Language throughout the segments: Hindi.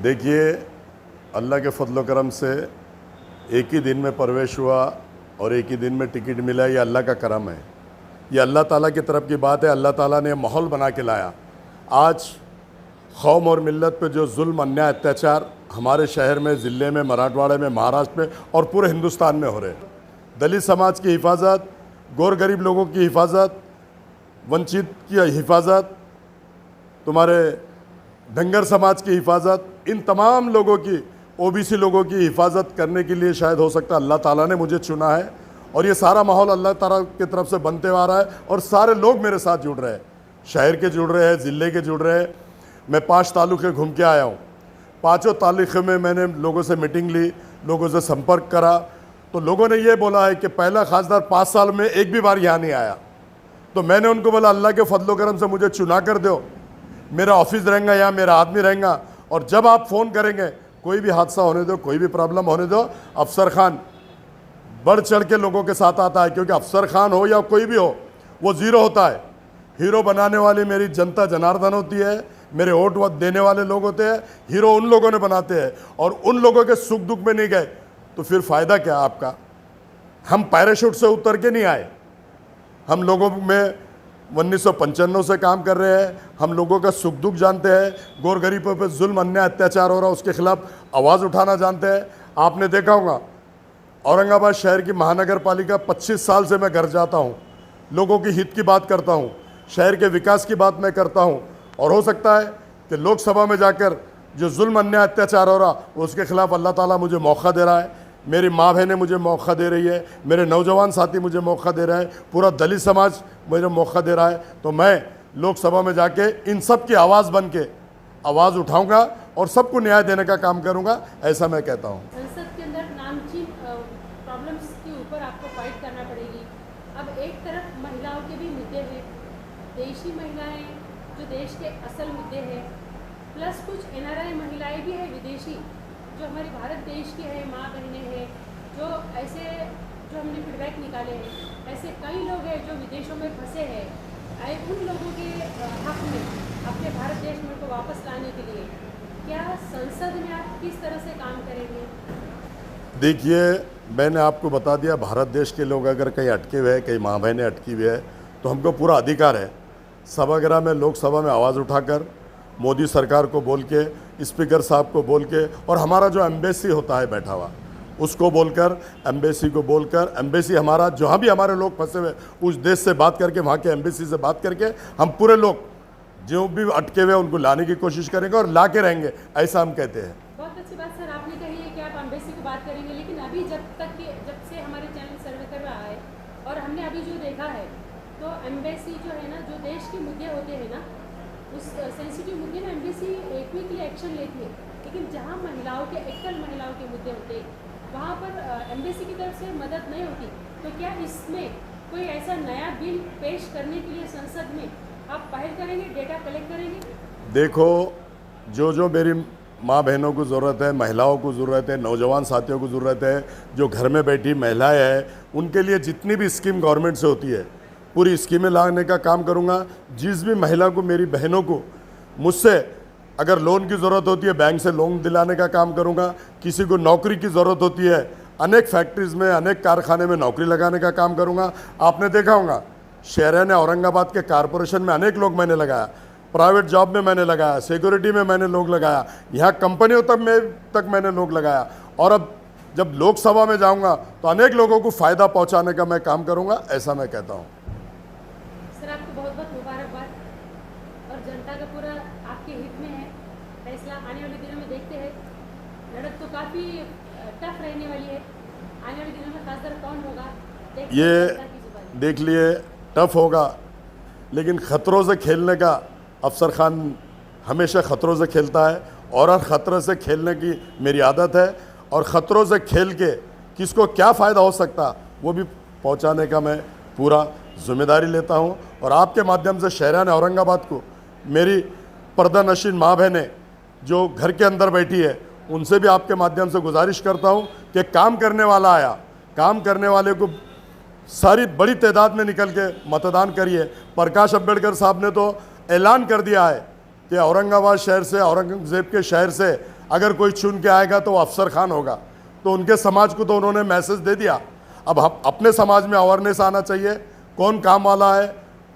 देखिए, अल्लाह के फजल करम से एक ही दिन में प्रवेश हुआ और एक ही दिन में टिकट मिला। ये अल्लाह का करम है, ये अल्लाह ताला की तरफ की बात है। अल्लाह ताला ने माहौल बना के लाया। आज कौम और मिल्लत पे जो जुल्म, अन्याय, अत्याचार हमारे शहर में, ज़िले में, मराठवाड़े में, महाराष्ट्र में और पूरे हिंदुस्तान में हो रहे हैं। दलित समाज की हिफाजत, गौर गरीब लोगों की हिफाजत, वंचित की हिफाजत, तुम्हारे धंगर समाज की हिफाजत, इन तमाम लोगों की, ओबीसी लोगों की हिफाजत करने के लिए शायद हो सकता है अल्लाह ताला ने मुझे चुना है। और ये सारा माहौल अल्लाह ताला की तरफ से बनते आ रहा है और सारे लोग मेरे साथ जुड़ रहे हैं, शहर के जुड़ रहे हैं, ज़िले के जुड़ रहे हैं। मैं 5 तालुके घूम के आया हूँ। 5 तालुके में मैंने लोगों से मीटिंग ली, लोगों से संपर्क करा, तो लोगों ने ये बोला है कि पहला खासदार 5 साल में एक भी बार यहाँ नहीं आया। तो मैंने उनको बोला, अल्लाह के फजलो करम से मुझे चुना कर दो, मेरा ऑफिस रहेगा यहाँ, मेरा आदमी रहेगा, और जब आप फ़ोन करेंगे, कोई भी हादसा होने दो, कोई भी प्रॉब्लम होने दो, अफसर खान बढ़ चढ़ के लोगों के साथ आता है। क्योंकि अफसर खान हो या कोई भी हो, वो ज़ीरो होता है। हीरो बनाने वाली मेरी जनता जनार्दन होती है, मेरे वोट देने वाले लोग होते हैं। हीरो उन लोगों ने बनाते हैं, और उन लोगों के सुख दुख में नहीं गए तो फिर फ़ायदा क्या आपका। हम पैराशूट से उतर के नहीं आए। हम लोगों में 1995 से काम कर रहे हैं। हम लोगों का सुख दुख जानते हैं। गौर गरीबों पर जुल्म, अन्याय, अत्याचार हो रहा है, उसके खिलाफ आवाज़ उठाना जानते हैं। आपने देखा होगा, औरंगाबाद शहर की महानगर पालिका 25 साल से मैं घर जाता हूँ, लोगों की हित की बात करता हूँ, शहर के विकास की बात मैं करता हूँ। और हो सकता है कि लोकसभा में जाकर जो जुल्म, अन्याय, अत्याचार हो रहा, उसके खिलाफ अल्लाह ताला मुझे मौका दे रहा है, मेरी माँ बहनें मुझे मौका दे रही है, मेरे नौजवान साथी मुझे मौका दे रहे हैं, पूरा दलित समाज मुझे मौका दे रहा है। तो मैं लोकसभा में जाके इन सब की आवाज़ बन के आवाज़ उठाऊंगा और सबको न्याय देने का काम करूंगा, ऐसा मैं कहता हूँ। संसद के अंदर नामचीन प्रॉब्लम्स के ऊपर आपको फाइट करना पड़ेगी। अब एक तरफ महिलाओं के भी मुद्दे हैं, देशी महिलाएं जो देश के असल मुद्दे हैं, प्लस कुछ एनआरआई महिलाएं भी हैं विदेशी, जो हमारे भारत देश की है, माँ बहनें हैं, जो ऐसे जो हमने फीडबैक निकाले हैं, ऐसे कई लोग हैं जो विदेशों में फंसे हैं। उन लोगों के हक में अपने भारत देश में को वापस लाने के लिए क्या संसद में आप किस तरह से काम करेंगे? देखिए, मैंने आपको बता दिया, भारत देश के लोग अगर कहीं अटके हुए हैं, कहीं माँ बहनें अटकी हुई है, तो हमको पूरा अधिकार है सभागृह में, लोकसभा में आवाज़ उठाकर, मोदी सरकार को बोल के, स्पीकर साहब को बोल के, और हमारा जो एम्बेसी होता है बैठा हुआ, उसको बोलकर, एम्बेसी को बोलकर, एम्बेसी हमारा जहाँ भी हमारे लोग फंसे हुए उस देश से बात करके, वहाँ के एम्बेसी से बात करके, हम पूरे लोग जो भी अटके हुए उनको लाने की कोशिश करेंगे और ला के रहेंगे, ऐसा हम कहते हैं। बहुत अच्छी बात सर आपने कही है कि आप एम्बेसी को बात करेंगे, लेकिन अभी जब से हमारे चैनल सर्वे कर रहा है और हमने अभी जो देखा है, तो एम्बेसी जो है ना, जो देश के मुद्दे होते हैं ना, उस सेंसिटिव मुद्दे में एम्बेसी के लिए एक्शन लेती है, लेकिन जहाँ महिलाओं के, एकल महिलाओं के मुद्दे होते हैं, वहाँ पर एम्बेसी की तरफ से मदद नहीं होती। तो क्या इसमें कोई ऐसा नया बिल पेश करने के लिए संसद में आप पहल करेंगे, डेटा कलेक्ट करेंगे? देखो, जो मेरी माँ बहनों को ज़रूरत है, महिलाओं को ज़रूरत है, नौजवान साथियों को ज़रूरत है, जो घर में बैठी महिलाएं हैं, उनके लिए जितनी भी स्कीम गवर्नमेंट से होती है, पूरी स्कीमें लाने का काम करूंगा। जिस भी महिला को, मेरी बहनों को मुझसे अगर लोन की ज़रूरत होती है, बैंक से लोन दिलाने का काम करूंगा। किसी को नौकरी की ज़रूरत होती है, अनेक फैक्ट्रीज़ में, अनेक कारखाने में नौकरी लगाने का काम करूंगा। आपने देखा होगा, शहर ने औरंगाबाद के कारपोरेशन में अनेक लोग मैंने लगाया, प्राइवेट जॉब में मैंने लगाया, सिक्योरिटी में मैंने लोग लगाया, यहाँ कंपनियों तक मैंने लोग लगाया। और अब जब लोकसभा में जाऊँगा तो अनेक लोगों को फ़ायदा पहुँचाने का मैं काम करूँगा, ऐसा मैं कहता हूँ। सर आपको बहुत बहुत मुबारकबाद, और जनता का पूरा आपके हित में है फैसला। आने वाले दिनों में देखते हैं, लड़त तो काफ़ी टफ रहने वाली है। आने वाले दिनों में खासदार कौन होगा, ये देख लिए, टफ होगा, लेकिन ख़तरों से खेलने का अफसर खान हमेशा ख़तरों से खेलता है, और हर ख़तरे से खेलने की मेरी आदत है। और ख़तरों से खेल के किसको क्या फ़ायदा हो सकता, वो भी पहुंचाने का मैं पूरा जिम्मेदारी लेता हूं। और आपके माध्यम से शहरान औरंगाबाद को, मेरी पर्दा नशीन माँ बहनें जो घर के अंदर बैठी है, उनसे भी आपके माध्यम से गुजारिश करता हूं कि काम करने वाला आया, काम करने वाले को सारी बड़ी तादाद में निकल के मतदान करिए। प्रकाश अम्बेडकर साहब ने तो ऐलान कर दिया है कि औरंगाबाद शहर से, औरंगजेब के शहर से अगर कोई चुन के आएगा तो वो अफसर खान होगा। तो उनके समाज को तो उन्होंने मैसेज दे दिया। अब अपने समाज में अवेयरनेस आना चाहिए, कौन काम वाला है,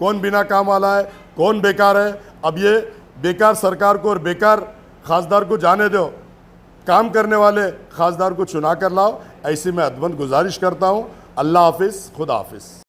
कौन बिना काम वाला है, कौन बेकार है। अब ये बेकार सरकार को और बेकार खासदार को जाने दो, काम करने वाले खासदार को चुना कर लाओ। ऐसी मैं अदबन गुजारिश करता हूँ। अल्लाह हाफिज़, खुदा हाफिज़।